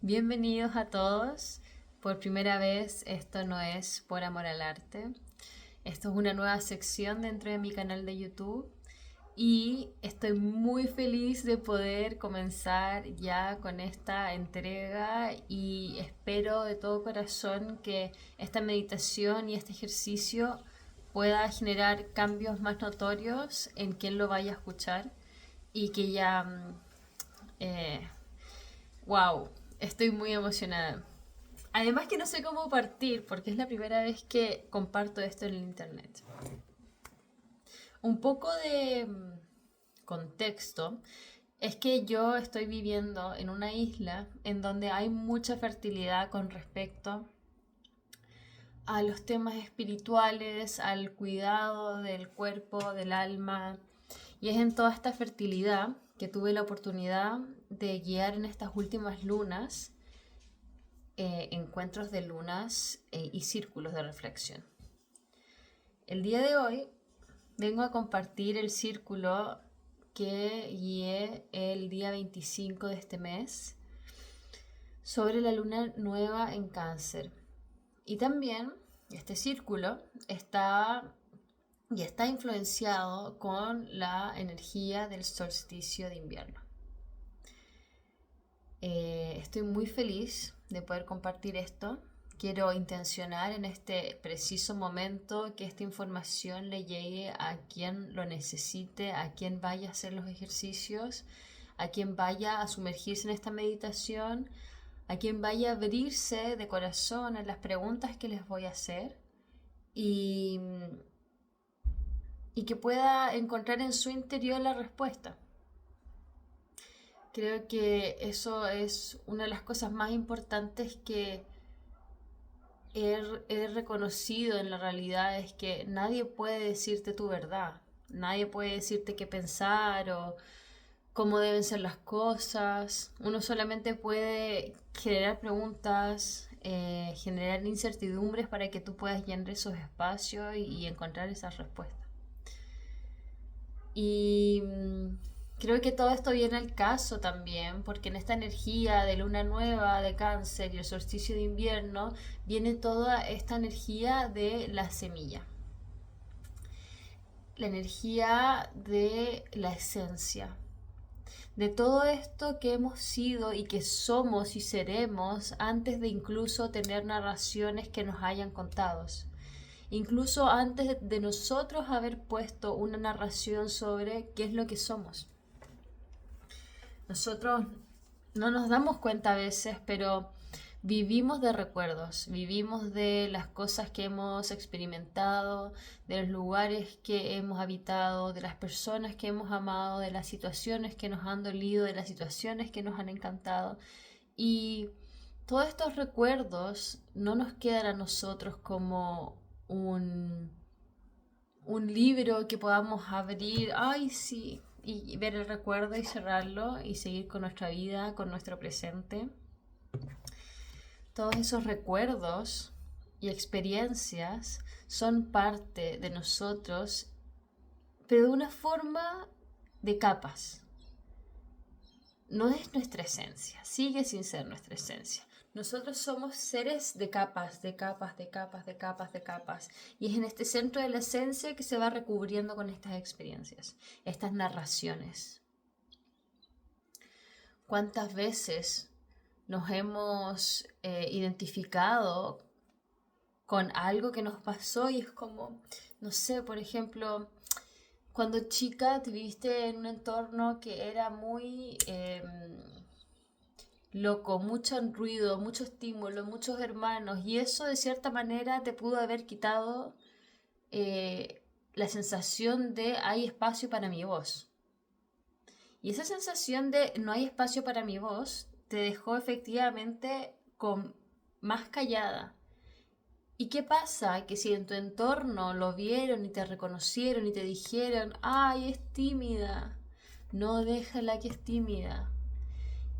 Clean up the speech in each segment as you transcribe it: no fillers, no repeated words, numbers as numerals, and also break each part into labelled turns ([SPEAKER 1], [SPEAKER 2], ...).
[SPEAKER 1] Bienvenidos a todos. Por primera vez, esto no es por amor al arte. Esto es una nueva sección dentro de mi canal de YouTube y estoy muy feliz de poder comenzar ya con esta entrega y espero de todo corazón que esta meditación y este ejercicio pueda generar cambios más notorios en quien lo vaya a escuchar y que ya eh, wow, estoy muy emocionada. Además que no sé cómo partir porque es la primera vez que comparto esto en el internet. Un poco de contexto es que yo estoy viviendo en una isla en donde hay mucha fertilidad con respecto a los temas espirituales, al cuidado del cuerpo, del alma. Y es en toda esta fertilidad que tuve la oportunidad de guiar en estas últimas lunas encuentros de lunas y círculos de reflexión. El día de hoy vengo a compartir el círculo que guié el día 25 de este mes sobre la luna nueva en Cáncer. Y también este círculo está influenciado con la energía del solsticio de invierno. Estoy muy feliz de poder compartir esto. Quiero intencionar en este preciso momento que esta información le llegue a quien lo necesite, a quien vaya a hacer los ejercicios, a quien vaya a sumergirse en esta meditación, a quien vaya a abrirse de corazón a las preguntas que les voy a hacer y, y que pueda encontrar en su interior la respuesta. Creo que eso es una de las cosas más importantes que he reconocido en la realidad, es que nadie puede decirte tu verdad, nadie puede decirte qué pensar o cómo deben ser las cosas. Uno solamente puede generar preguntas, generar incertidumbres para que tú puedas llenar esos espacios y encontrar esas respuestas. Y creo que todo esto viene al caso también, porque en esta energía de luna nueva, de Cáncer y el solsticio de invierno, viene toda esta energía de la semilla, la energía de la esencia, de todo esto que hemos sido y que somos y seremos antes de incluso tener narraciones que nos hayan contado. Incluso antes de nosotros haber puesto una narración sobre qué es lo que somos. Nosotros no nos damos cuenta a veces, pero vivimos de recuerdos, vivimos de las cosas que hemos experimentado, de los lugares que hemos habitado, de las personas que hemos amado, de las situaciones que nos han dolido, de las situaciones que nos han encantado. Y todos estos recuerdos no nos quedan a nosotros como un libro que podamos abrir, ay sí, y ver el recuerdo y cerrarlo y seguir con nuestra vida, con nuestro presente. Todos esos recuerdos y experiencias son parte de nosotros, pero de una forma de capas. No es nuestra esencia, sigue sin ser nuestra esencia. Nosotros somos seres de capas, de capas, de capas, de capas, de capas. Y es en este centro de la esencia que se va recubriendo con estas experiencias, estas narraciones. ¿Cuántas veces nos hemos identificado con algo que nos pasó y es como, no sé, por ejemplo, cuando chica te viviste en un entorno que era muy loco, mucho ruido, mucho estímulo, muchos hermanos, y eso de cierta manera te pudo haber quitado la sensación de hay espacio para mi voz. Y esa sensación de no hay espacio para mi voz te dejó efectivamente con más callada. ¿Y qué pasa? Que si en tu entorno lo vieron y te reconocieron y te dijeron, ay, es tímida, no déjala que es tímida.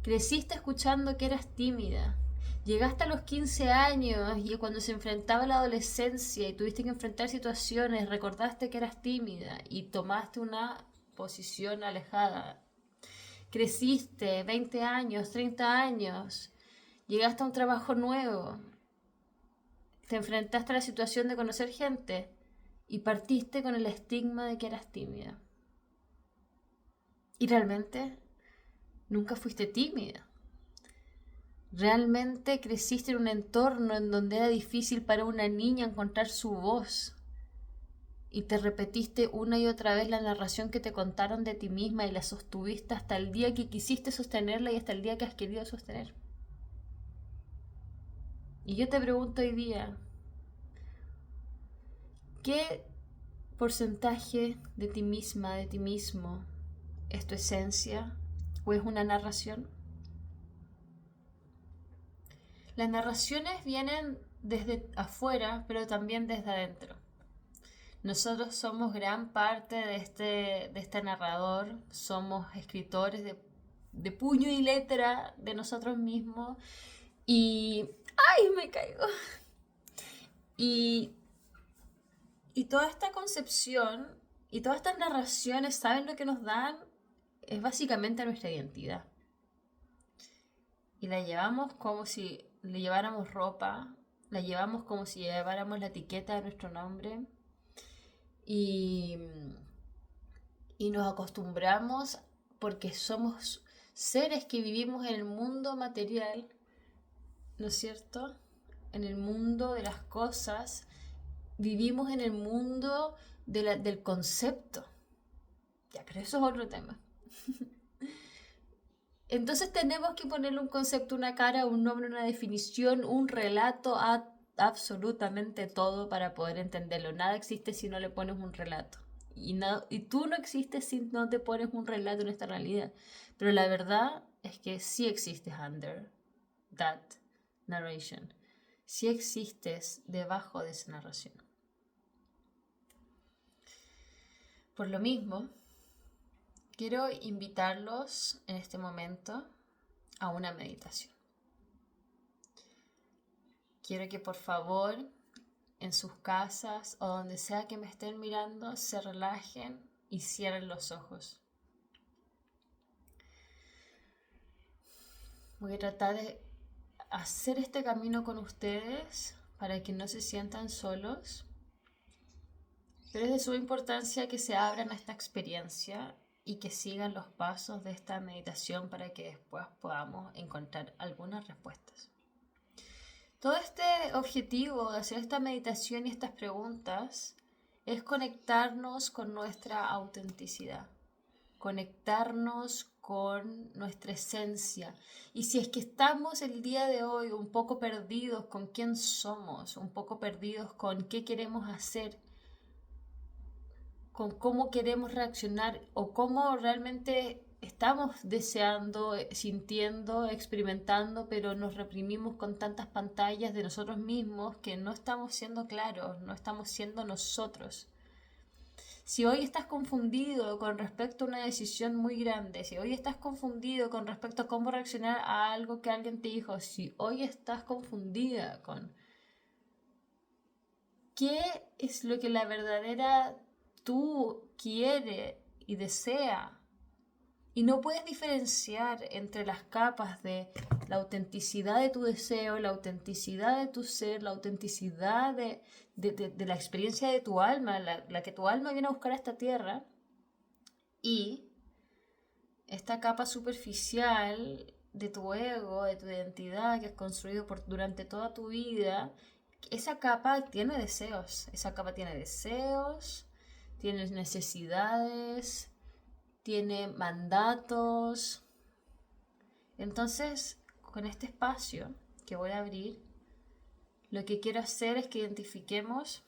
[SPEAKER 1] Creciste escuchando que eras tímida. Llegaste a los 15 años y cuando se enfrentaba la adolescencia y tuviste que enfrentar situaciones, recordaste que eras tímida y tomaste una posición alejada. Creciste 20 años, 30 años, Llegaste a un trabajo nuevo, te enfrentaste a la situación de conocer gente y partiste con el estigma de que eras tímida. Y realmente nunca fuiste tímida. Realmente creciste en un entorno en donde era difícil para una niña encontrar su voz. Y te repetiste una y otra vez la narración que te contaron de ti misma y la sostuviste hasta el día que quisiste sostenerla y hasta el día que has querido sostener. Y yo te pregunto hoy día, ¿qué porcentaje de ti misma, de ti mismo, es tu esencia o es una narración? Las narraciones vienen desde afuera, pero también desde adentro. Nosotros somos gran parte de este narrador, somos escritores de puño y letra de nosotros mismos y... ¡Ay, me caigo! Y, y toda esta concepción y todas estas narraciones, ¿saben lo que nos dan? Es básicamente nuestra identidad. Y la llevamos como si le lleváramos ropa, la llevamos como si lleváramos la etiqueta de nuestro nombre y, y nos acostumbramos porque somos seres que vivimos en el mundo material, ¿no es cierto? En el mundo de las cosas, vivimos en el mundo del concepto. Ya, pero eso es otro tema. Entonces tenemos que ponerle un concepto, una cara, un nombre, una definición, un relato a absolutamente todo para poder entenderlo. Nada existe si no le pones un relato. Y tú no existes si no te pones un relato en esta realidad. Pero la verdad es que sí existes under that narration. Sí existes debajo de esa narración. Por lo mismo, quiero invitarlos en este momento a una meditación. Quiero que por favor en sus casas o donde sea que me estén mirando se relajen y cierren los ojos. Voy a tratar de hacer este camino con ustedes para que no se sientan solos, pero es de suma importancia que se abran a esta experiencia y que sigan los pasos de esta meditación para que después podamos encontrar algunas respuestas. Todo este objetivo de hacer esta meditación y estas preguntas es conectarnos con nuestra autenticidad, conectarnos con nuestra esencia. Y si es que estamos el día de hoy un poco perdidos con quién somos, un poco perdidos con qué queremos hacer, con cómo queremos reaccionar o cómo realmente estamos deseando, sintiendo, experimentando, pero nos reprimimos con tantas pantallas de nosotros mismos que no estamos siendo claros, no estamos siendo nosotros. Si hoy estás confundido con respecto a una decisión muy grande, si hoy estás confundido con respecto a cómo reaccionar a algo que alguien te dijo, si hoy estás confundida con qué es lo que la verdadera tú quiere y desea, y no puedes diferenciar entre las capas de la autenticidad de tu deseo, la autenticidad de tu ser, la autenticidad de la experiencia de tu alma, la que tu alma viene a buscar a esta tierra, y esta capa superficial de tu ego, de tu identidad que has construido durante toda tu vida. Esa capa tiene deseos, tiene necesidades, tiene mandatos. Entonces, con este espacio que voy a abrir, lo que quiero hacer es que identifiquemos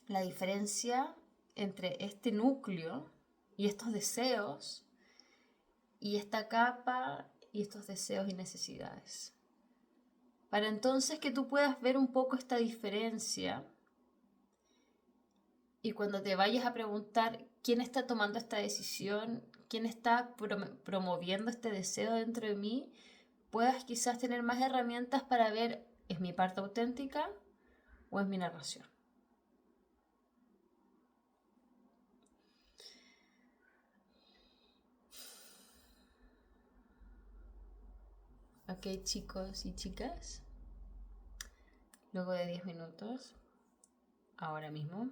[SPEAKER 1] la diferencia entre este núcleo y estos deseos y esta capa y estos deseos y necesidades. Para entonces que tú puedas ver un poco esta diferencia y cuando te vayas a preguntar quién está tomando esta decisión, quién está promoviendo este deseo dentro de mí, puedas quizás tener más herramientas para ver, ¿es mi parte auténtica o es mi narración? Ok, chicos y chicas, luego de 10 minutos, ahora mismo,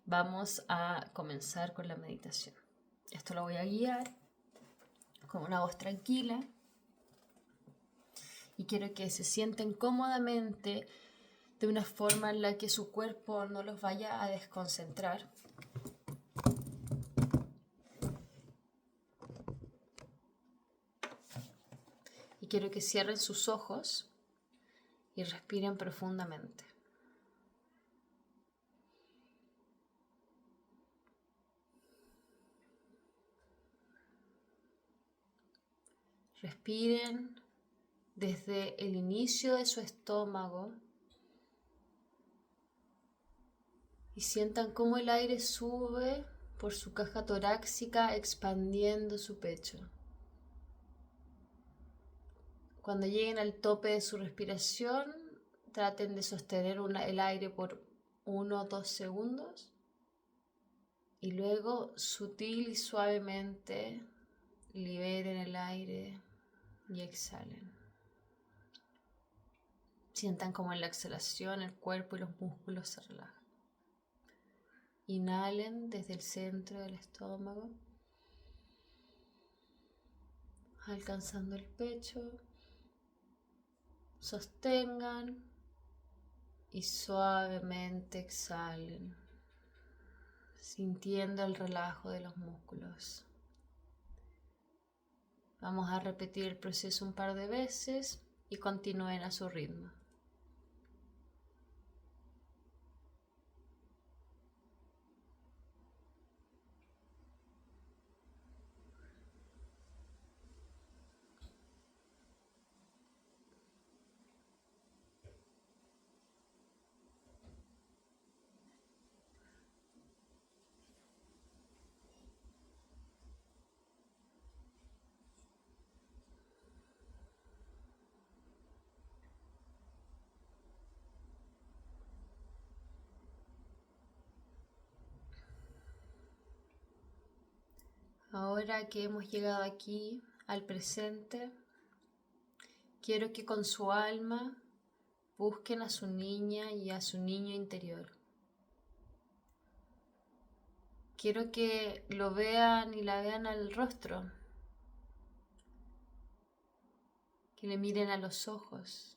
[SPEAKER 1] vamos a comenzar con la meditación. Esto lo voy a guiar con una voz tranquila y quiero que se sienten cómodamente de una forma en la que su cuerpo no los vaya a desconcentrar. Y quiero que cierren sus ojos y respiren profundamente. Respiren desde el inicio de su estómago y sientan cómo el aire sube por su caja torácica expandiendo su pecho. Cuando lleguen al tope de su respiración, traten de sostener el aire por 1 o 2 segundos y luego sutil y suavemente liberen el aire y exhalen. Sientan como en la exhalación el cuerpo y los músculos se relajan. Inhalen desde el centro del estómago, alcanzando el pecho. Sostengan y suavemente exhalen, sintiendo el relajo de los músculos. Vamos a repetir el proceso un par de veces y continúen a su ritmo. Ahora que hemos llegado aquí al presente, quiero que con su alma busquen a su niña y a su niño interior. Quiero que lo vean y la vean al rostro, que le miren a los ojos.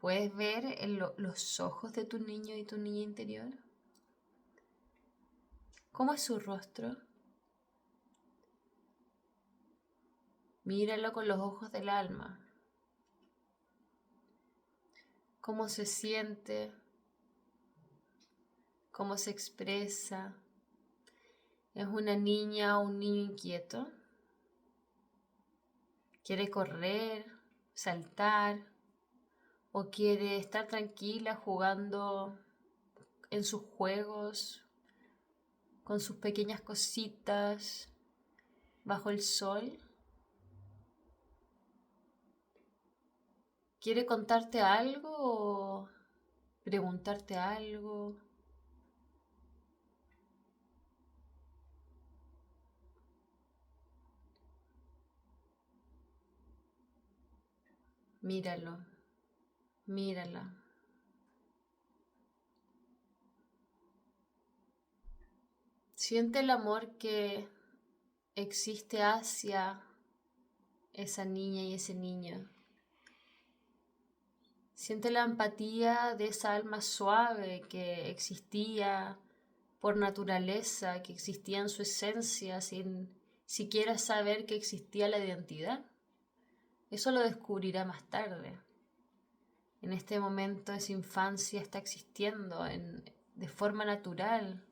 [SPEAKER 1] ¿Puedes ver los ojos de tu niño y tu niña interior? ¿Cómo es su rostro? Míralo con los ojos del alma. ¿Cómo se siente? ¿Cómo se expresa? ¿Es una niña o un niño inquieto? ¿Quiere correr, saltar? ¿O quiere estar tranquila jugando en sus juegos, con sus pequeñas cositas, bajo el sol? ¿Quiere contarte algo o preguntarte algo? Míralo, mírala. Siente el amor que existe hacia esa niña y ese niño. Siente la empatía de esa alma suave que existía por naturaleza, que existía en su esencia, sin siquiera saber que existía la identidad. Eso lo descubrirá más tarde. En este momento esa infancia está existiendo de forma natural.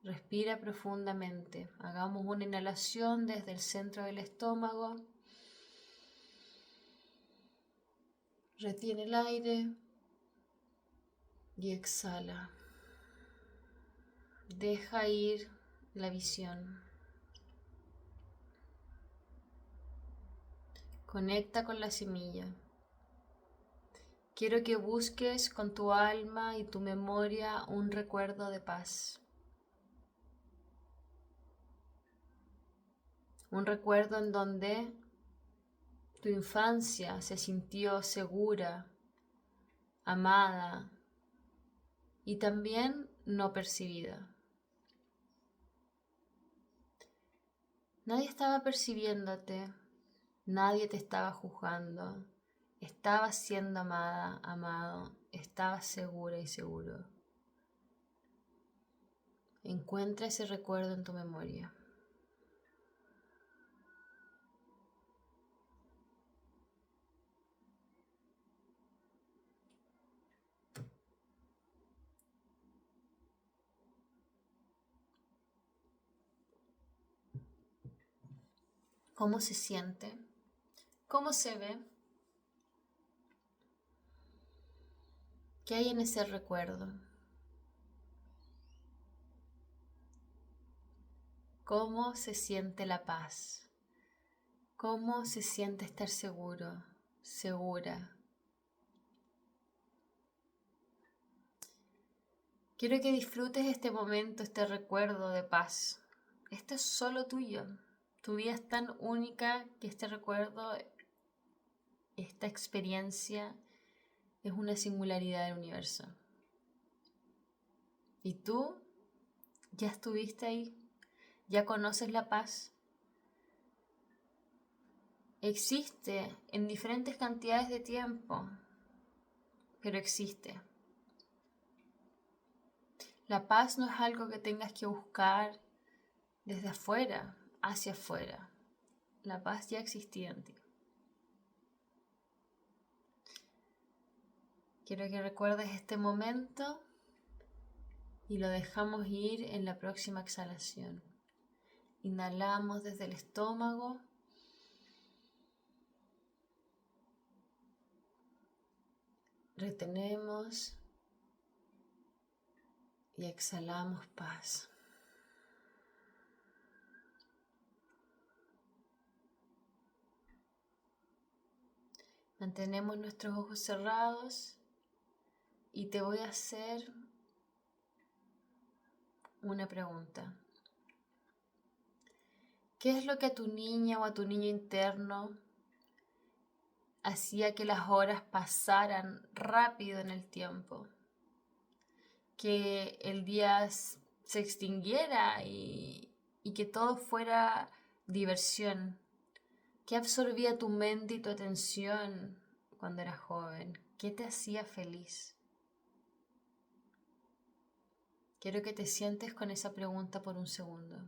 [SPEAKER 1] Respira profundamente. Hagamos una inhalación desde el centro del estómago. Retiene el aire y exhala. Deja ir la visión. Conecta con la semilla. Quiero que busques con tu alma y tu memoria un recuerdo de paz. Un recuerdo en donde tu infancia se sintió segura, amada y también no percibida. Nadie estaba percibiéndote, nadie te estaba juzgando, estabas siendo amada, amado, estabas segura y seguro. Encuentra ese recuerdo en tu memoria. ¿Cómo se siente? ¿Cómo se ve? ¿Qué hay en ese recuerdo? ¿Cómo se siente la paz? ¿Cómo se siente estar seguro, segura? Quiero que disfrutes este momento, este recuerdo de paz. Esto es solo tuyo. Tu vida es tan única que este recuerdo, esta experiencia, es una singularidad del universo. ¿Y tú ya estuviste ahí? ¿Ya conoces la paz? Existe en diferentes cantidades de tiempo, pero existe. La paz no es algo que tengas que buscar desde afuera, hacia afuera. La paz ya existía en ti. Quiero que recuerdes este momento y lo dejamos ir en la próxima exhalación. Inhalamos desde el estómago. Retenemos y exhalamos paz. Mantenemos nuestros ojos cerrados y te voy a hacer una pregunta. ¿Qué es lo que a tu niña o a tu niño interno hacía que las horas pasaran rápido en el tiempo? Que el día se extinguiera y que todo fuera diversión. ¿Qué absorbía tu mente y tu atención cuando eras joven? ¿Qué te hacía feliz? Quiero que te sientes con esa pregunta por un segundo.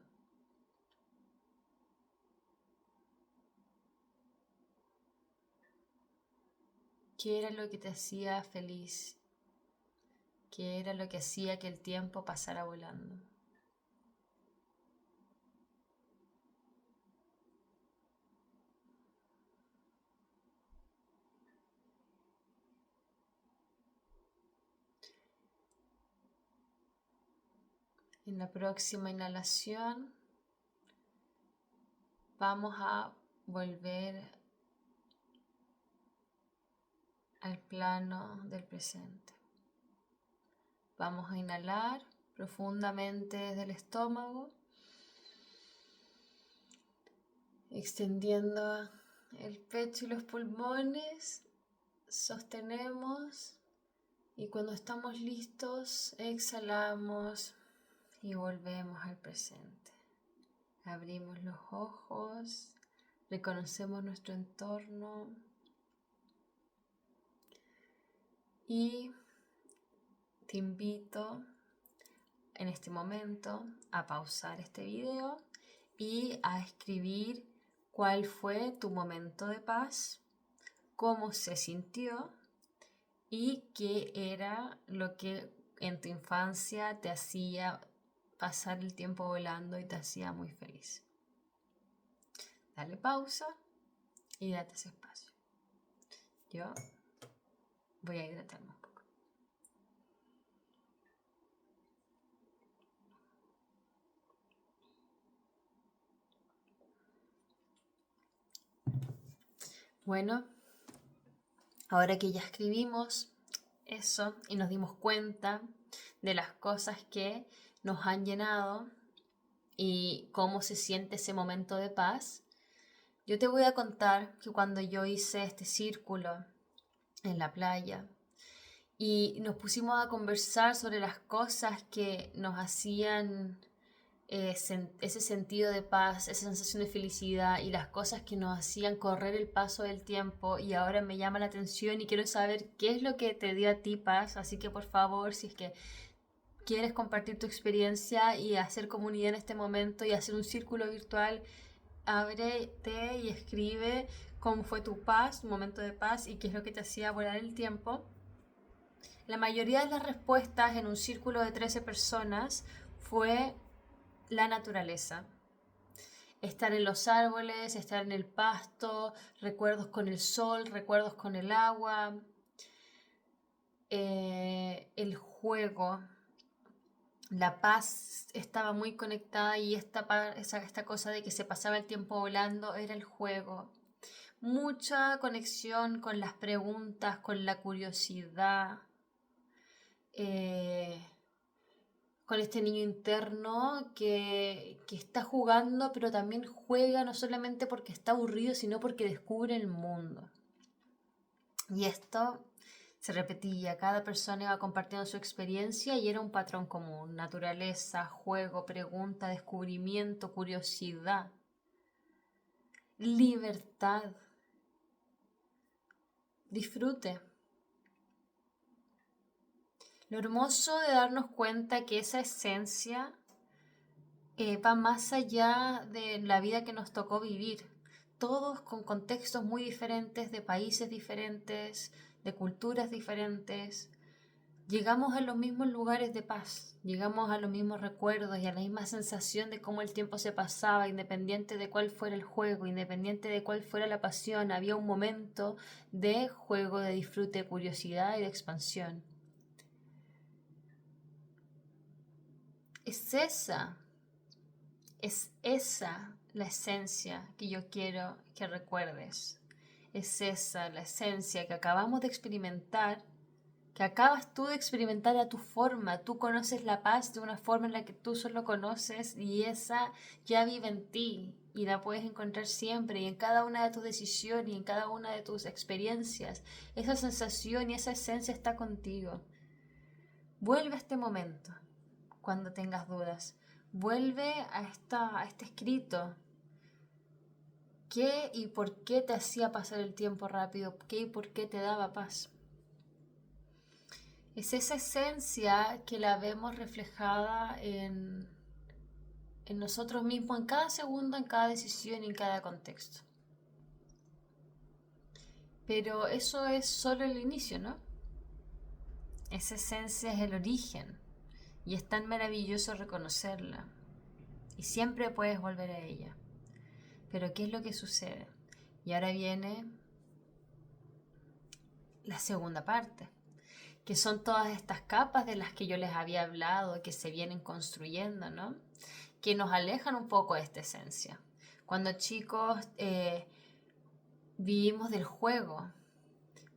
[SPEAKER 1] ¿Qué era lo que te hacía feliz? ¿Qué era lo que hacía que el tiempo pasara volando? En la próxima inhalación vamos a volver al plano del presente. Vamos a inhalar profundamente desde el estómago, extendiendo el pecho y los pulmones, sostenemos y cuando estamos listos exhalamos y volvemos al presente. Abrimos los ojos, reconocemos nuestro entorno y te invito en este momento a pausar este video y a escribir cuál fue tu momento de paz, cómo se sintió y qué era lo que en tu infancia te hacía pasar el tiempo volando y te hacía muy feliz. Dale pausa y date ese espacio. Yo voy a hidratarme un poco. Bueno, ahora que ya escribimos eso y nos dimos cuenta de las cosas que nos han llenado, y cómo se siente ese momento de paz, yo te voy a contar que cuando yo hice este círculo en la playa y nos pusimos a conversar sobre las cosas que nos hacían ese sentido de paz, esa sensación de felicidad y las cosas que nos hacían correr el paso del tiempo, y ahora me llama la atención y quiero saber qué es lo que te dio a ti paz, así que por favor, si es que quieres compartir tu experiencia y hacer comunidad en este momento y hacer un círculo virtual, ábrete y escribe cómo fue tu paz, tu momento de paz y qué es lo que te hacía volar el tiempo. La mayoría de las respuestas en un círculo de 13 personas fue la naturaleza. Estar en los árboles, estar en el pasto, recuerdos con el sol, recuerdos con el agua, el juego. La paz estaba muy conectada y esta cosa de que se pasaba el tiempo volando era el juego. Mucha conexión con las preguntas, con la curiosidad, con este niño interno que está jugando, pero también juega no solamente porque está aburrido, sino porque descubre el mundo. Y esto se repetía, cada persona iba compartiendo su experiencia y era un patrón común: naturaleza, juego, pregunta, descubrimiento, curiosidad, libertad, disfrute. Lo hermoso de darnos cuenta que esa esencia va más allá de la vida que nos tocó vivir. Todos con contextos muy diferentes, de países diferentes, de culturas diferentes. Llegamos a los mismos lugares de paz, llegamos a los mismos recuerdos y a la misma sensación de cómo el tiempo se pasaba, independiente de cuál fuera el juego, independiente de cuál fuera la pasión. Había un momento de juego, de disfrute, de curiosidad y de expansión. Es esa la esencia que yo quiero que recuerdes. Es esa la esencia que acabamos de experimentar, que acabas tú de experimentar a tu forma. Tú conoces la paz de una forma en la que tú solo conoces, y esa ya vive en ti y la puedes encontrar siempre y en cada una de tus decisiones y en cada una de tus experiencias. Esa sensación y esa esencia está contigo. Vuelve a este momento cuando tengas dudas. Vuelve a este escrito. ¿Qué y por qué te hacía pasar el tiempo rápido? ¿Qué y por qué te daba paz? Es esa esencia que la vemos reflejada en nosotros mismos, en cada segundo, en cada decisión y en cada contexto. Pero eso es solo el inicio, ¿no? Esa esencia es el origen y es tan maravilloso reconocerla. Y siempre puedes volver a ella. Pero ¿qué es lo que sucede? Y ahora viene la segunda parte, que son todas estas capas de las que yo les había hablado, que se vienen construyendo, ¿no? Que nos alejan un poco de esta esencia. Cuando chicos vivimos del juego,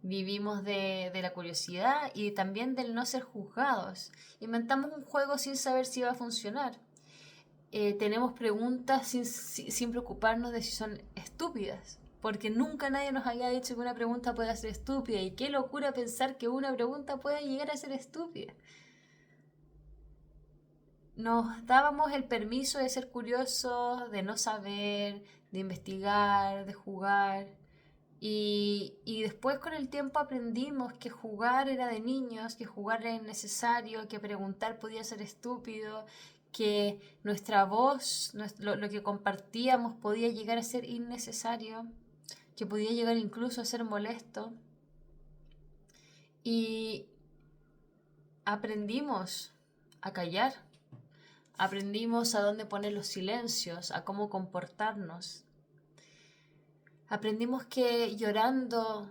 [SPEAKER 1] vivimos de la curiosidad y también del no ser juzgados. Inventamos un juego sin saber si va a funcionar. Tenemos preguntas sin preocuparnos de si son estúpidas, porque nunca nadie nos había dicho que una pregunta pueda ser estúpida, y qué locura pensar que una pregunta pueda llegar a ser estúpida. Nos dábamos el permiso de ser curiosos, de no saber, de investigar, de jugar. Y después con el tiempo aprendimos que jugar era de niños, que jugar era innecesario, que preguntar podía ser estúpido, que nuestra voz, lo que compartíamos podía llegar a ser innecesario, que podía llegar incluso a ser molesto. Y aprendimos a callar, aprendimos a dónde poner los silencios, a cómo comportarnos. Aprendimos que llorando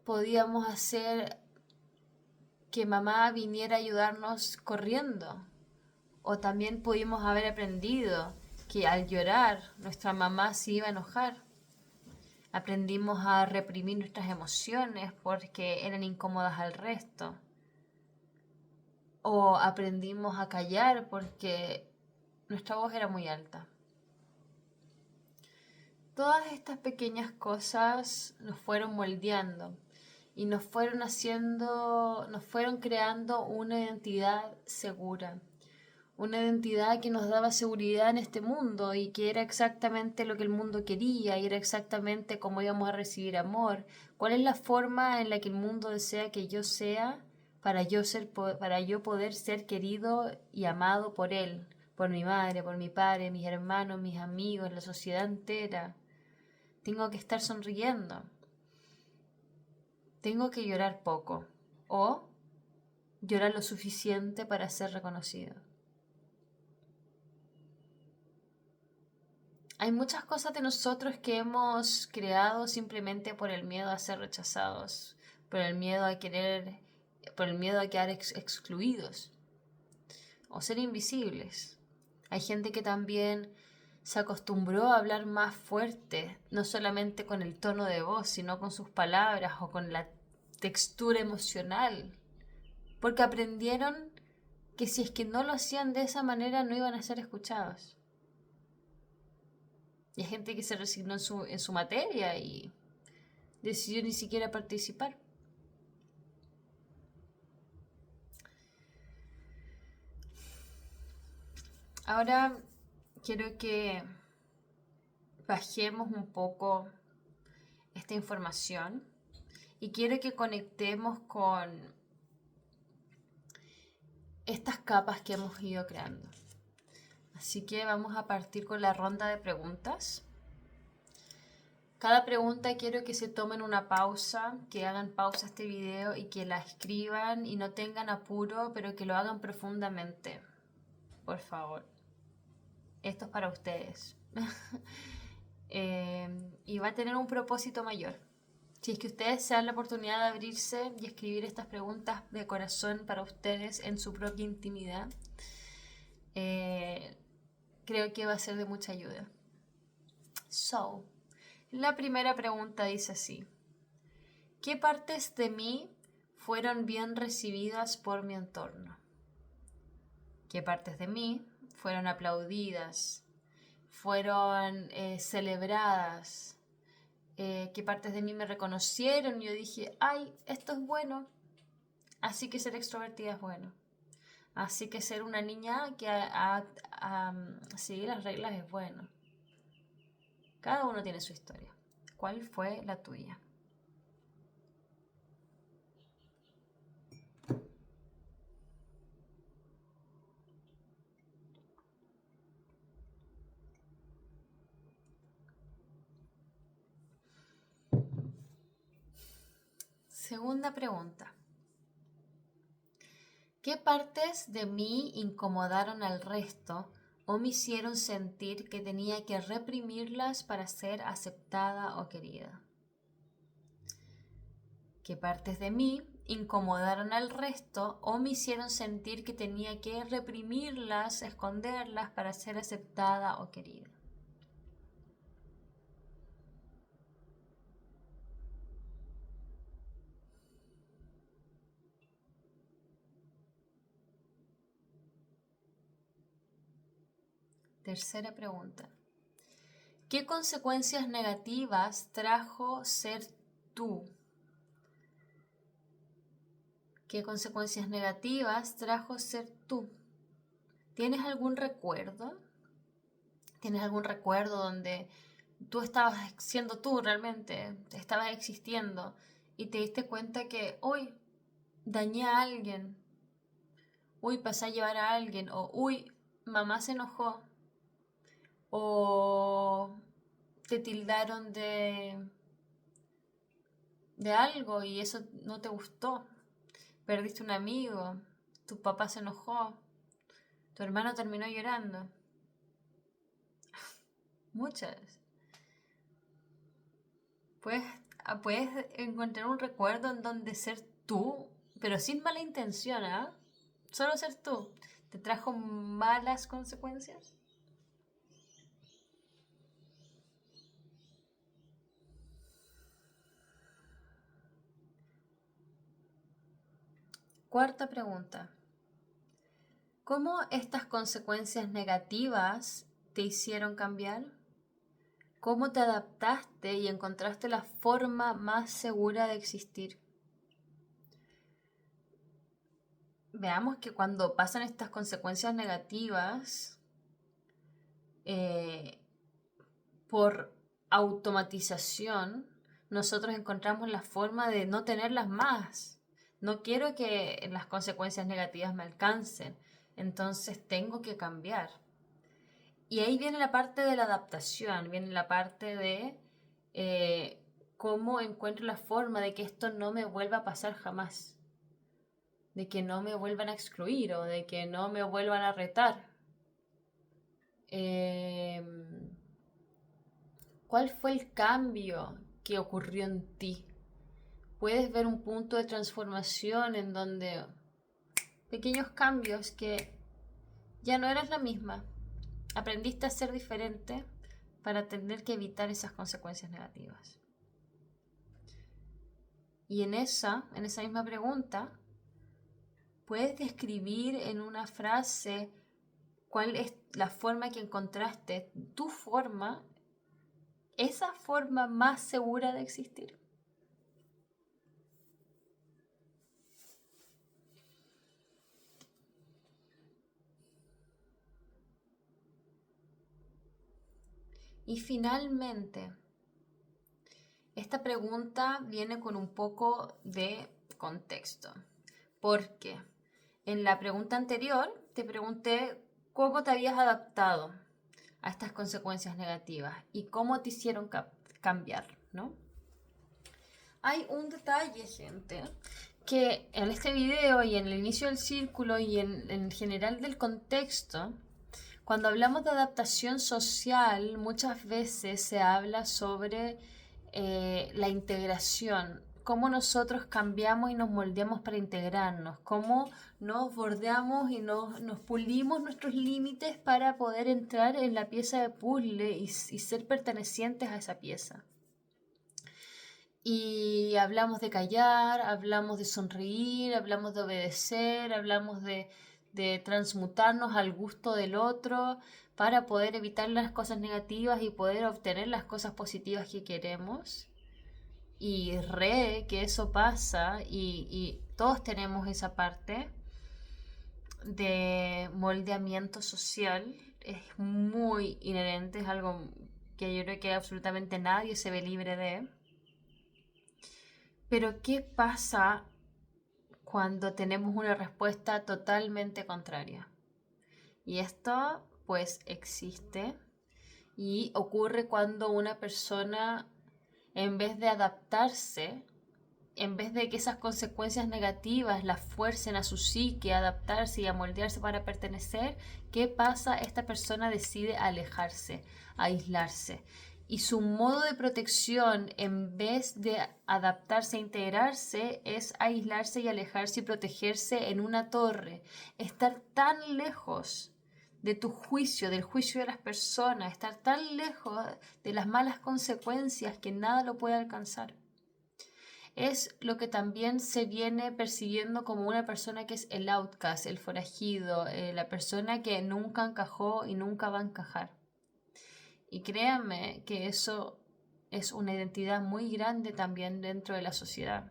[SPEAKER 1] podíamos hacer que mamá viniera a ayudarnos corriendo. O también pudimos haber aprendido que al llorar nuestra mamá se iba a enojar. Aprendimos a reprimir nuestras emociones porque eran incómodas al resto. O aprendimos a callar porque nuestra voz era muy alta. Todas estas pequeñas cosas nos fueron moldeando y nos fueron creando una identidad segura. Una identidad que nos daba seguridad en este mundo y que era exactamente lo que el mundo quería y era exactamente cómo íbamos a recibir amor. ¿Cuál es la forma en la que el mundo desea que yo sea para yo poder ser querido y amado por él, por mi madre, por mi padre, mis hermanos, mis amigos, la sociedad entera? Tengo que estar sonriendo. Tengo que llorar poco o llorar lo suficiente para ser reconocido. Hay muchas cosas de nosotros que hemos creado simplemente por el miedo a ser rechazados, por el miedo a quedar excluidos o ser invisibles. Hay gente que también se acostumbró a hablar más fuerte, no solamente con el tono de voz, sino con sus palabras o con la textura emocional, porque aprendieron que si es que no lo hacían de esa manera no iban a ser escuchados. Y hay gente que se resignó en su materia y decidió ni siquiera participar. Ahora quiero que bajemos un poco esta información y quiero que conectemos con estas capas que hemos ido creando. Así que vamos a partir con la ronda de preguntas. Cada pregunta quiero que se tomen una pausa, que hagan pausa a este video y que la escriban y no tengan apuro, pero que lo hagan profundamente. Por favor. Esto es para ustedes. Y va a tener un propósito mayor. Si es que ustedes se dan la oportunidad de abrirse y escribir estas preguntas de corazón para ustedes en su propia intimidad, creo que va a ser de mucha ayuda. La primera pregunta dice así: ¿qué partes de mí fueron bien recibidas por mi entorno? ¿Qué partes de mí fueron aplaudidas, fueron celebradas? ¿Qué partes de mí me reconocieron y yo dije, ay, esto es bueno, así que ser extrovertida es bueno, así que ser una niña que sigue las reglas es bueno? Cada uno tiene su historia. ¿Cuál fue la tuya? Segunda pregunta. ¿Qué partes de mí incomodaron al resto o me hicieron sentir que tenía que reprimirlas para ser aceptada o querida? ¿Qué partes de mí incomodaron al resto o me hicieron sentir que tenía que reprimirlas, esconderlas para ser aceptada o querida? Tercera pregunta. ¿Qué consecuencias negativas trajo ser tú? ¿Qué consecuencias negativas trajo ser tú? ¿Tienes algún recuerdo? ¿Tienes algún recuerdo donde tú estabas siendo tú realmente, estabas existiendo y te diste cuenta que hoy dañé a alguien, uy, pasé a llevar a alguien, o uy, mamá se enojó, o te tildaron de algo y eso no te gustó, perdiste un amigo, tu papá se enojó, tu hermano terminó llorando? Muchas. Puedes encontrar un recuerdo en donde ser tú, pero sin mala intención, ¿ah? Solo ser tú, ¿te trajo malas consecuencias? Cuarta pregunta. ¿Cómo estas consecuencias negativas te hicieron cambiar? ¿Cómo te adaptaste y encontraste la forma más segura de existir? Veamos que cuando pasan estas consecuencias negativas, eh, por automatización, nosotros encontramos la forma de no tenerlas más. No quiero que las consecuencias negativas me alcancen, entonces tengo que cambiar. Y ahí viene la parte de la adaptación, viene la parte de cómo encuentro la forma de que esto no me vuelva a pasar jamás, de que no me vuelvan a excluir o de que no me vuelvan a retar. ¿Cuál fue el cambio que ocurrió en ti? Puedes ver un punto de transformación en donde pequeños cambios que ya no eras la misma. Aprendiste a ser diferente para tener que evitar esas consecuencias negativas. Y en esa misma pregunta, puedes describir en una frase cuál es la forma que encontraste, tu forma, esa forma más segura de existir. Y finalmente, esta pregunta viene con un poco de contexto, porque en la pregunta anterior te pregunté cómo te habías adaptado a estas consecuencias negativas y cómo te hicieron cambiar, ¿no? Hay un detalle, gente, que en este video y en el inicio del círculo y en general del contexto, cuando hablamos de adaptación social, muchas veces se habla sobre la integración, cómo nosotros cambiamos y nos moldeamos para integrarnos, cómo nos bordeamos y nos pulimos nuestros límites para poder entrar en la pieza de puzzle y ser pertenecientes a esa pieza. Y hablamos de callar, hablamos de sonreír, hablamos de obedecer, hablamos de transmutarnos al gusto del otro para poder evitar las cosas negativas y poder obtener las cosas positivas que queremos. Y que eso pasa y todos tenemos esa parte de moldeamiento social. Es muy inherente, es algo que yo creo que absolutamente nadie se ve libre de. Pero ¿qué pasa cuando tenemos una respuesta totalmente contraria? Y esto pues existe y ocurre cuando una persona, en vez de adaptarse, en vez de que esas consecuencias negativas las fuercen a su psique a adaptarse y a moldearse para pertenecer, ¿qué pasa? Esta persona decide alejarse, aislarse. Y su modo de protección, en vez de adaptarse e integrarse, es aislarse y alejarse y protegerse en una torre. Estar tan lejos de tu juicio, del juicio de las personas, estar tan lejos de las malas consecuencias que nada lo puede alcanzar. Es lo que también se viene percibiendo como una persona que es el outcast, el forajido, la persona que nunca encajó y nunca va a encajar. Y créanme que eso es una identidad muy grande también dentro de la sociedad.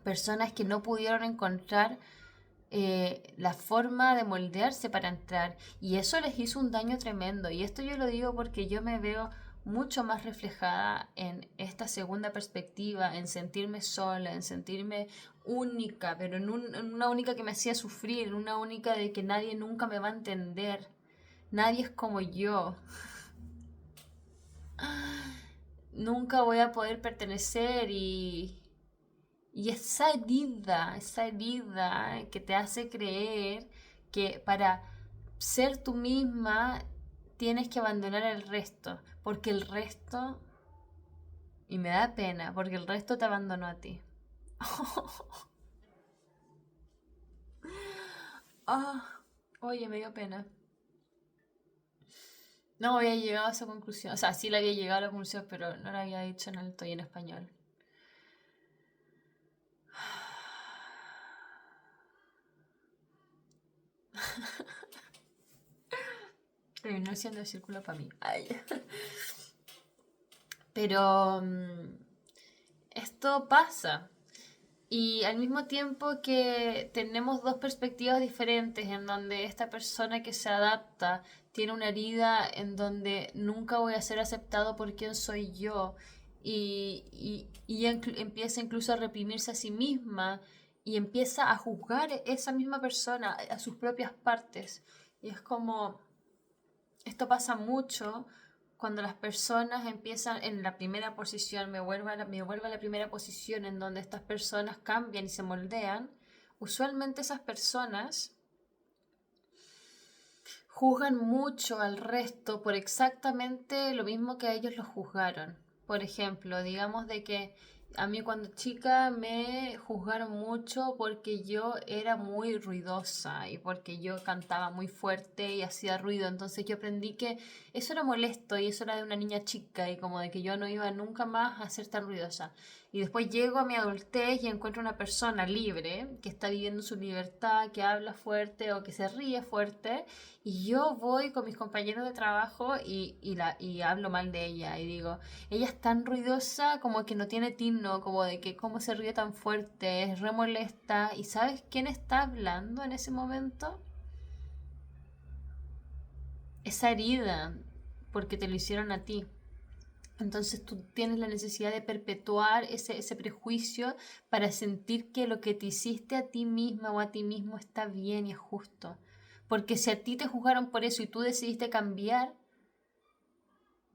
[SPEAKER 1] Personas que no pudieron encontrar la forma de moldearse para entrar y eso les hizo un daño tremendo. Y esto yo lo digo porque yo me veo mucho más reflejada en esta segunda perspectiva, en sentirme sola, en sentirme única, pero en una única que me hacía sufrir, en una única de que nadie nunca me va a entender, nadie es como yo. Nunca voy a poder pertenecer y esa herida que te hace creer que para ser tú misma tienes que abandonar el resto, porque el resto, y me da pena, porque el resto te abandonó a ti. Oh, oye, me dio pena. No había llegado a esa conclusión, o sea, sí la había llegado a la conclusión, pero no la había dicho en alto y en español. Terminó siendo el círculo para mí. Ay. Pero esto pasa. Y al mismo tiempo que tenemos dos perspectivas diferentes, en donde esta persona que se adapta tiene una herida en donde nunca voy a ser aceptado por quien soy yo, y ella empieza incluso a reprimirse a sí misma y empieza a juzgar a esa misma persona, a sus propias partes. Y es como, esto pasa mucho cuando las personas empiezan en la primera posición, me vuelvo a la primera posición en donde estas personas cambian y se moldean. Usualmente esas personas juzgan mucho al resto por exactamente lo mismo que a ellos los juzgaron. Por ejemplo, digamos de que a mí cuando chica me juzgaron mucho porque yo era muy ruidosa y porque yo cantaba muy fuerte y hacía ruido. Entonces yo aprendí que eso era molesto y eso era de una niña chica y como de que yo no iba nunca más a ser tan ruidosa. Y después llego a mi adultez y encuentro una persona libre que está viviendo su libertad, que habla fuerte o que se ríe fuerte, y yo voy con mis compañeros de trabajo y hablo mal de ella y digo, ella es tan ruidosa como que no tiene tino, como de que cómo se ríe tan fuerte, es re molesta. ¿Y sabes quién está hablando en ese momento? Esa herida, porque te lo hicieron a ti. Entonces tú tienes la necesidad de perpetuar ese prejuicio para sentir que lo que te hiciste a ti misma o a ti mismo está bien y es justo. Porque si a ti te juzgaron por eso y tú decidiste cambiar,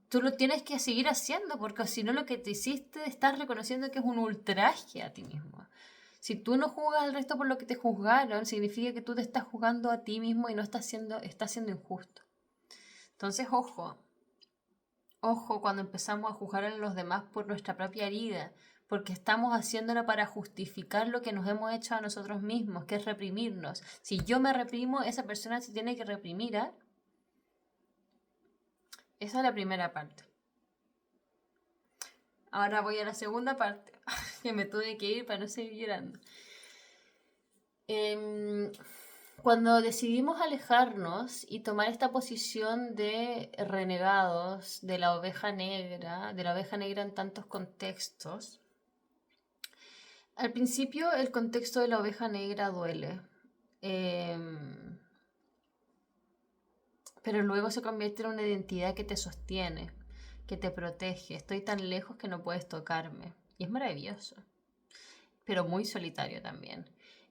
[SPEAKER 1] tú lo tienes que seguir haciendo, porque si no lo que te hiciste estás reconociendo que es un ultraje a ti mismo. Si tú no juzgas al resto por lo que te juzgaron, significa que tú te estás juzgando a ti mismo y no estás siendo injusto. Entonces, ojo cuando empezamos a juzgar a los demás por nuestra propia herida, porque estamos haciéndolo para justificar lo que nos hemos hecho a nosotros mismos, que es reprimirnos. Si yo me reprimo, esa persona se tiene que reprimir, ¿eh? Esa es la primera parte. Ahora voy a la segunda parte, que me tuve que ir para no seguir llorando. Cuando decidimos alejarnos y tomar esta posición de renegados, de la oveja negra en tantos contextos, al principio el contexto de la oveja negra duele, pero luego se convierte en una identidad que te sostiene, que te protege. Estoy tan lejos que no puedes tocarme. Y es maravilloso, pero muy solitario también.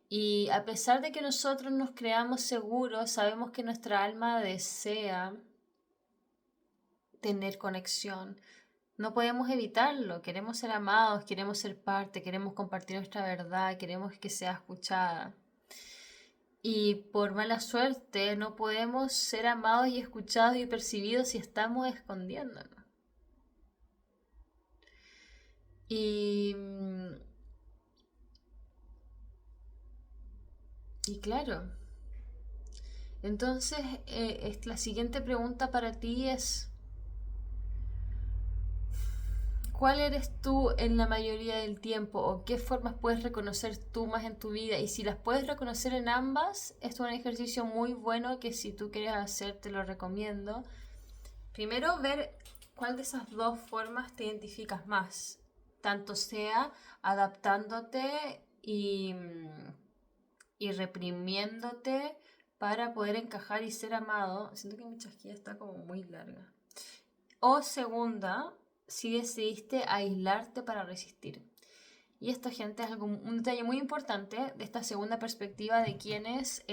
[SPEAKER 1] Y a pesar de que nosotros nos creamos seguros, sabemos que nuestra alma desea tener conexión. No podemos evitarlo. Queremos ser amados, queremos ser parte, queremos compartir nuestra verdad, queremos que sea escuchada. Y por mala suerte no podemos ser amados y escuchados y percibidos si estamos escondiéndonos. Y, y claro, entonces la siguiente pregunta para ti es, ¿cuál eres tú en la mayoría del tiempo o qué formas puedes reconocer tú más en tu vida? Y si las puedes reconocer en ambas, es un ejercicio muy bueno que si tú quieres hacer te lo recomiendo. Primero ver cuál de esas dos formas te identificas más, tanto sea adaptándote y reprimiéndote para poder encajar y ser amado. Siento que mi chasquilla está como muy larga. O segunda, si decidiste aislarte para resistir. Y esto, gente, es un detalle muy importante de esta segunda perspectiva de quienes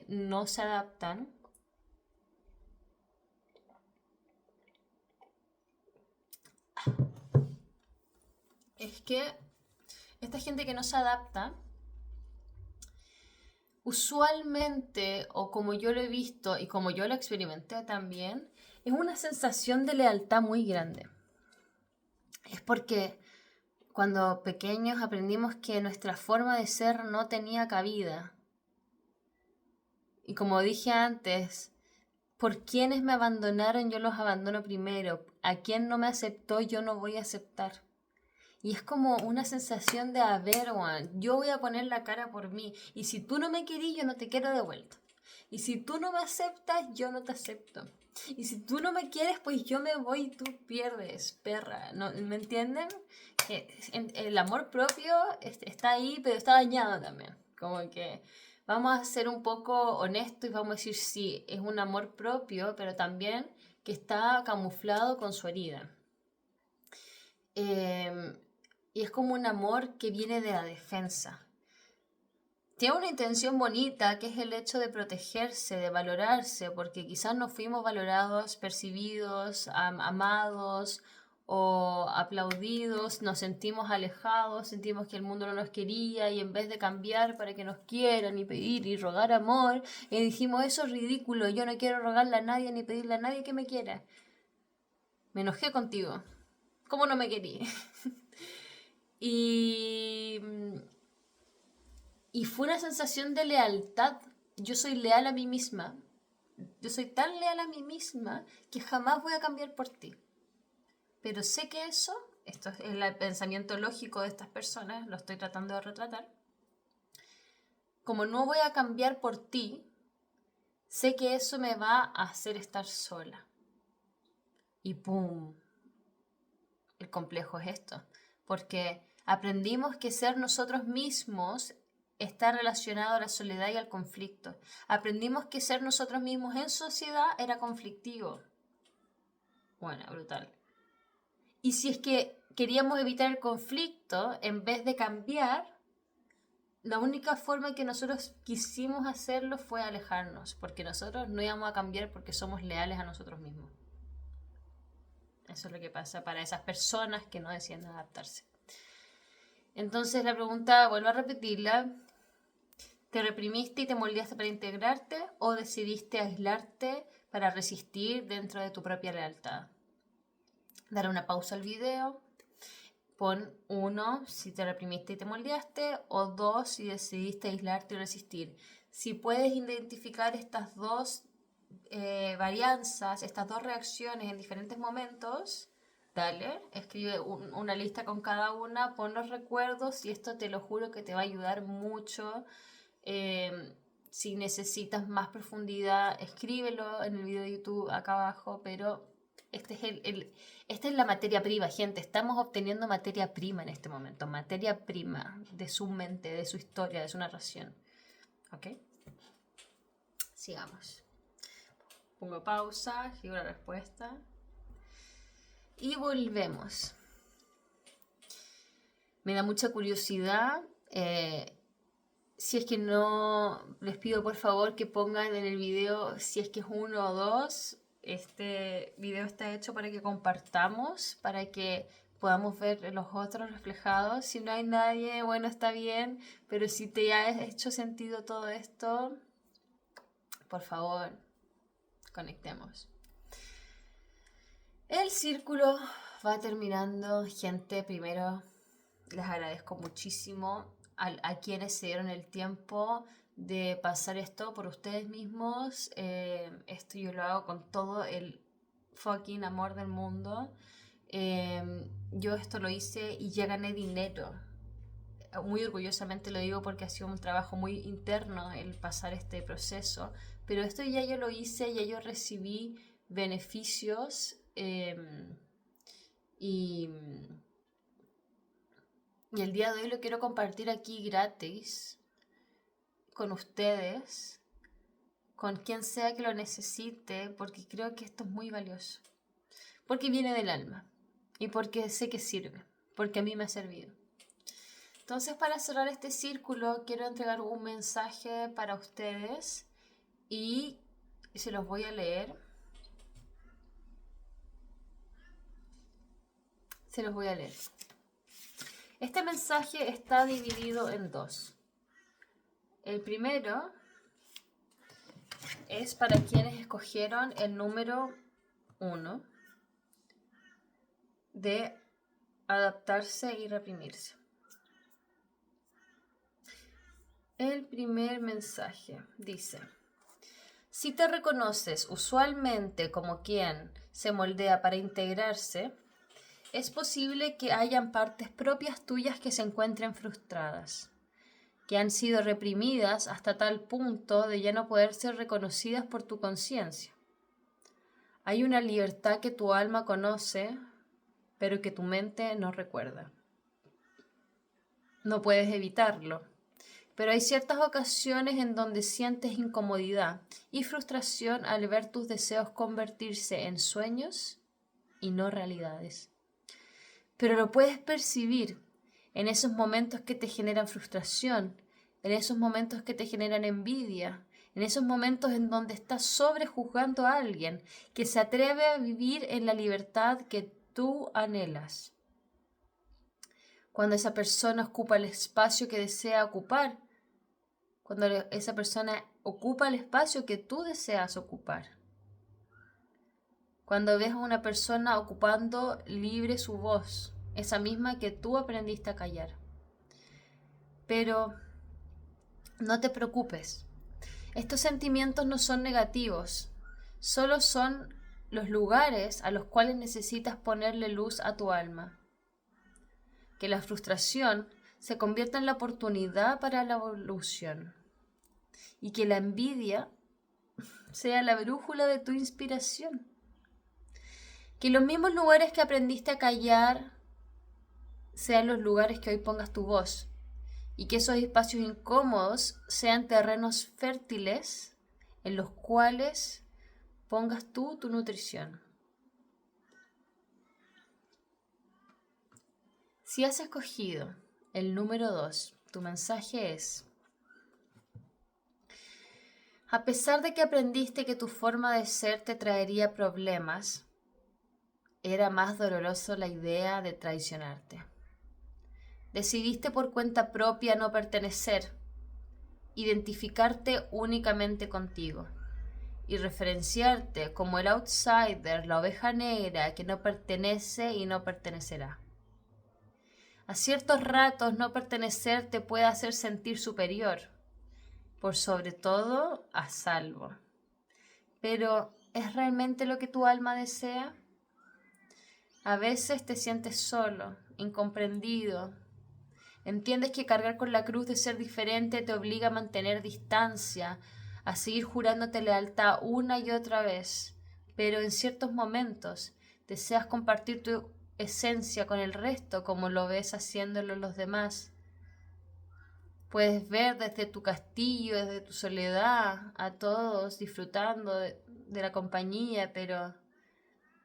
[SPEAKER 1] no se adaptan. Es que esta gente que no se adapta, usualmente, o como yo lo he visto y como yo lo experimenté también, es una sensación de lealtad muy grande. Es porque cuando pequeños aprendimos que nuestra forma de ser no tenía cabida. Y como dije antes, por quienes me abandonaron yo los abandono primero. A quien no me aceptó yo no voy a aceptar. Y es como una sensación de, a ver, Juan, yo voy a poner la cara por mí. Y si tú no me querís, yo no te quiero de vuelta. Y si tú no me aceptas, yo no te acepto. Y si tú no me quieres, pues yo me voy y tú pierdes, perra. ¿No? ¿Me entienden? El amor propio está ahí, pero está dañado también. Como que vamos a ser un poco honestos y vamos a decir, sí, es un amor propio, pero también que está camuflado con su herida. Y es como un amor que viene de la defensa. Tiene una intención bonita, que es el hecho de protegerse, de valorarse, porque quizás no fuimos valorados, percibidos, amados o aplaudidos, nos sentimos alejados, sentimos que el mundo no nos quería y en vez de cambiar para que nos quieran y pedir y rogar amor, dijimos, eso es ridículo, yo no quiero rogarle a nadie ni pedirle a nadie que me quiera. Me enojé contigo. ¿Cómo no me querí? y fue una sensación de lealtad. Yo soy leal a mí misma. Yo soy tan leal a mí misma que jamás voy a cambiar por ti. Pero sé que eso, esto es el pensamiento lógico de estas personas, lo estoy tratando de retratar. Como no voy a cambiar por ti, sé que eso me va a hacer estar sola. Y ¡pum! El complejo es esto. Porque aprendimos que ser nosotros mismos está relacionado a la soledad y al conflicto. Aprendimos que ser nosotros mismos en sociedad era conflictivo. Bueno, brutal. Y si es que queríamos evitar el conflicto, en vez de cambiar, la única forma que nosotros quisimos hacerlo fue alejarnos, porque nosotros no íbamos a cambiar porque somos leales a nosotros mismos. Eso es lo que pasa para esas personas que no deciden adaptarse. Entonces la pregunta, vuelvo a repetirla, ¿te reprimiste y te moldeaste para integrarte o decidiste aislarte para resistir dentro de tu propia lealtad? Dar una pausa al video, pon 1 si te reprimiste y te moldeaste o 2 si decidiste aislarte y resistir. Si puedes identificar estas dos varianzas, estas dos reacciones en diferentes momentos, dale, escribe una lista con cada una, pon los recuerdos y esto te lo juro que te va a ayudar mucho. Si necesitas más profundidad, escríbelo en el video de YouTube acá abajo, pero esta es la materia prima, gente. Estamos obteniendo materia prima en este momento, materia prima de su mente, de su historia, de su narración. ¿Ok? Sigamos. Pongo pausa, escribo la respuesta. Y volvemos. Me da mucha curiosidad. Si es que no, les pido por favor que pongan en el video si es que es 1 o 2. Este video está hecho para que compartamos, para que podamos ver los otros reflejados. Si no hay nadie, bueno, está bien, pero si te ha hecho sentido todo esto, por favor, conectemos. El círculo va terminando, gente. Primero, les agradezco muchísimo a quienes se dieron el tiempo de pasar esto por ustedes mismos. Esto yo lo hago con todo el fucking amor del mundo. Yo esto lo hice y ya gané dinero. Muy orgullosamente lo digo porque ha sido un trabajo muy interno el pasar este proceso. Pero esto ya yo lo hice, ya yo recibí beneficios y el día de hoy lo quiero compartir aquí gratis con ustedes, con quien sea que lo necesite, porque creo que esto es muy valioso. Porque viene del alma y porque sé que sirve, porque a mí me ha servido. Entonces, para cerrar este círculo, quiero entregar un mensaje para ustedes y se los voy a leer. Se los voy a leer. Este mensaje está dividido en 2. El primero es para quienes escogieron el número 1 de adaptarse y reprimirse. El primer mensaje dice: si te reconoces usualmente como quien se moldea para integrarse, es posible que hayan partes propias tuyas que se encuentren frustradas, que han sido reprimidas hasta tal punto de ya no poder ser reconocidas por tu conciencia. Hay una libertad que tu alma conoce, pero que tu mente no recuerda. No puedes evitarlo, pero hay ciertas ocasiones en donde sientes incomodidad y frustración al ver tus deseos convertirse en sueños y no realidades. Pero lo puedes percibir en esos momentos que te generan frustración, en esos momentos que te generan envidia, en esos momentos en donde estás sobrejuzgando a alguien que se atreve a vivir en la libertad que tú anhelas. Cuando esa persona ocupa el espacio que desea ocupar, cuando esa persona ocupa el espacio que tú deseas ocupar. Cuando ves a una persona ocupando libre su voz, esa misma que tú aprendiste a callar. Pero no te preocupes, estos sentimientos no son negativos, solo son los lugares a los cuales necesitas ponerle luz a tu alma. Que la frustración se convierta en la oportunidad para la evolución y que la envidia sea la brújula de tu inspiración. Que los mismos lugares que aprendiste a callar sean los lugares que hoy pongas tu voz y que esos espacios incómodos sean terrenos fértiles en los cuales pongas tú tu nutrición. Si has escogido el número 2, tu mensaje es: a pesar de que aprendiste que tu forma de ser te traería problemas, era más doloroso la idea de traicionarte. Decidiste por cuenta propia no pertenecer, identificarte únicamente contigo y referenciarte como el outsider, la oveja negra que no pertenece y no pertenecerá. A ciertos ratos no pertenecer te puede hacer sentir superior, por sobre todo a salvo. Pero, ¿es realmente lo que tu alma desea? A veces te sientes solo, incomprendido. Entiendes que cargar con la cruz de ser diferente te obliga a mantener distancia, a seguir jurándote lealtad una y otra vez, pero en ciertos momentos deseas compartir tu esencia con el resto como lo ves haciéndolo los demás. Puedes ver desde tu castillo, desde tu soledad, a todos disfrutando de la compañía, pero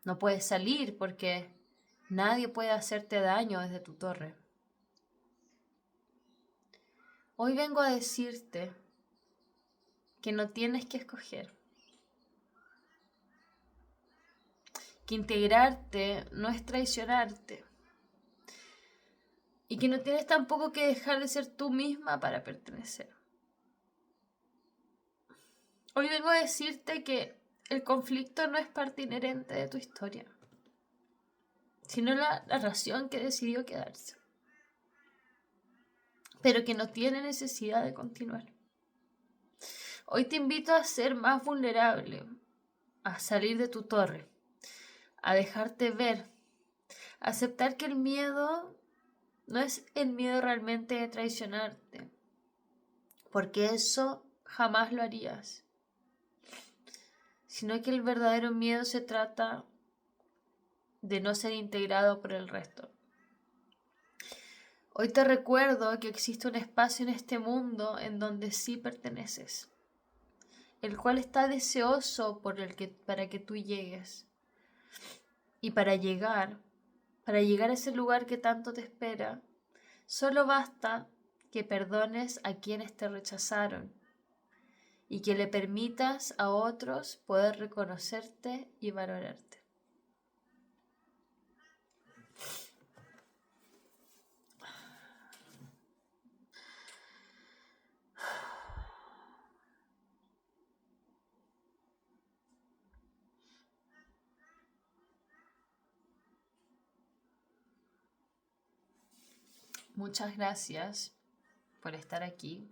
[SPEAKER 1] no puedes salir porque nadie puede hacerte daño desde tu torre. Hoy vengo a decirte que no tienes que escoger, que integrarte no es traicionarte y que no tienes tampoco que dejar de ser tú misma para pertenecer. Hoy vengo a decirte que el conflicto no es parte inherente de tu historia, sino la razón que decidió quedarse, pero que no tiene necesidad de continuar. Hoy te invito a ser más vulnerable, a salir de tu torre, a dejarte ver, a aceptar que el miedo no es el miedo realmente de traicionarte, porque eso jamás lo harías, sino que el verdadero miedo se trata de no ser integrado por el resto. Hoy te recuerdo que existe un espacio en este mundo en donde sí perteneces, el cual está deseoso para que tú llegues. Y para llegar a ese lugar que tanto te espera, solo basta que perdones a quienes te rechazaron y que le permitas a otros poder reconocerte y valorarte. Muchas gracias por estar aquí.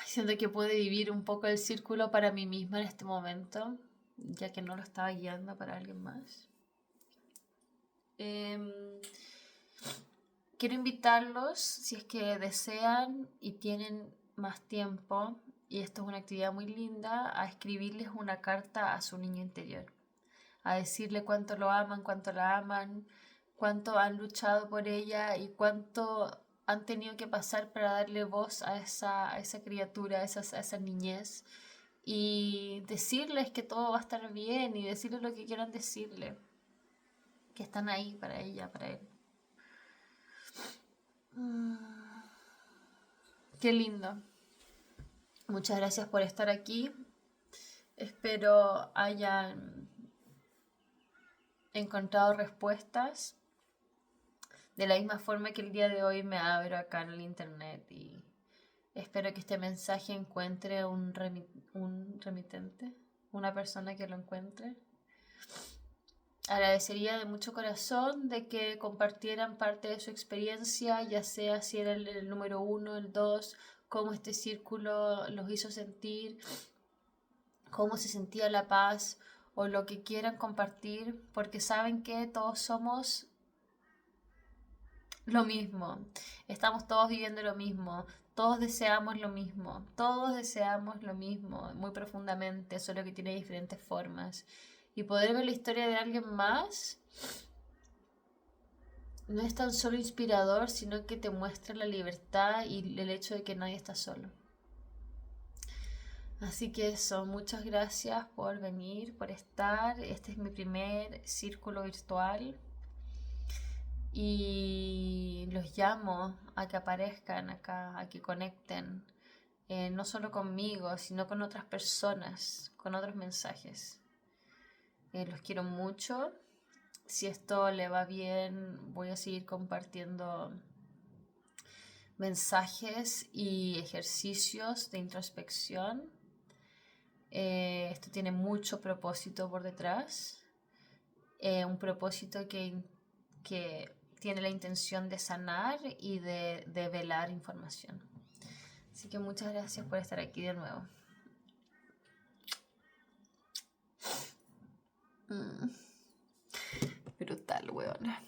[SPEAKER 1] Siento que pude vivir un poco el círculo para mí misma en este momento, ya que no lo estaba guiando para alguien más. quiero invitarlos, si es que desean y tienen más tiempo, y esto es una actividad muy linda, a escribirles una carta a su niño interior, a decirle cuánto lo aman, cuánto la aman, cuánto han luchado por ella y cuánto han tenido que pasar para darle voz a esa criatura, a esa niñez, y decirles que todo va a estar bien y decirles lo que quieran decirle, que están ahí para ella, para él. Qué lindo. Muchas gracias por estar aquí. Espero hayan encontrado respuestas de la misma forma que el día de hoy me abro acá en el internet, y espero que este mensaje encuentre un remitente, una persona que lo encuentre. Agradecería de mucho corazón de que compartieran parte de su experiencia, ya sea si era el número 1, el 2, cómo este círculo los hizo sentir, cómo se sentía la paz, o lo que quieran compartir, porque saben que todos somos lo mismo, estamos todos viviendo lo mismo, todos deseamos lo mismo, muy profundamente, solo que tiene diferentes formas. Y poder ver la historia de alguien más no es tan solo inspirador, sino que te muestra la libertad y el hecho de que nadie está solo. Así que eso, muchas gracias por venir, por estar. Este es mi primer círculo virtual y los llamo a que aparezcan acá, a que conecten, no solo conmigo, sino con otras personas, con otros mensajes. Los quiero mucho. Si esto le va bien, voy a seguir compartiendo mensajes y ejercicios de introspección. Esto tiene mucho propósito por detrás. Un propósito que tiene la intención de sanar y de velar información. Así que muchas gracias por estar aquí de nuevo. Brutal, weona.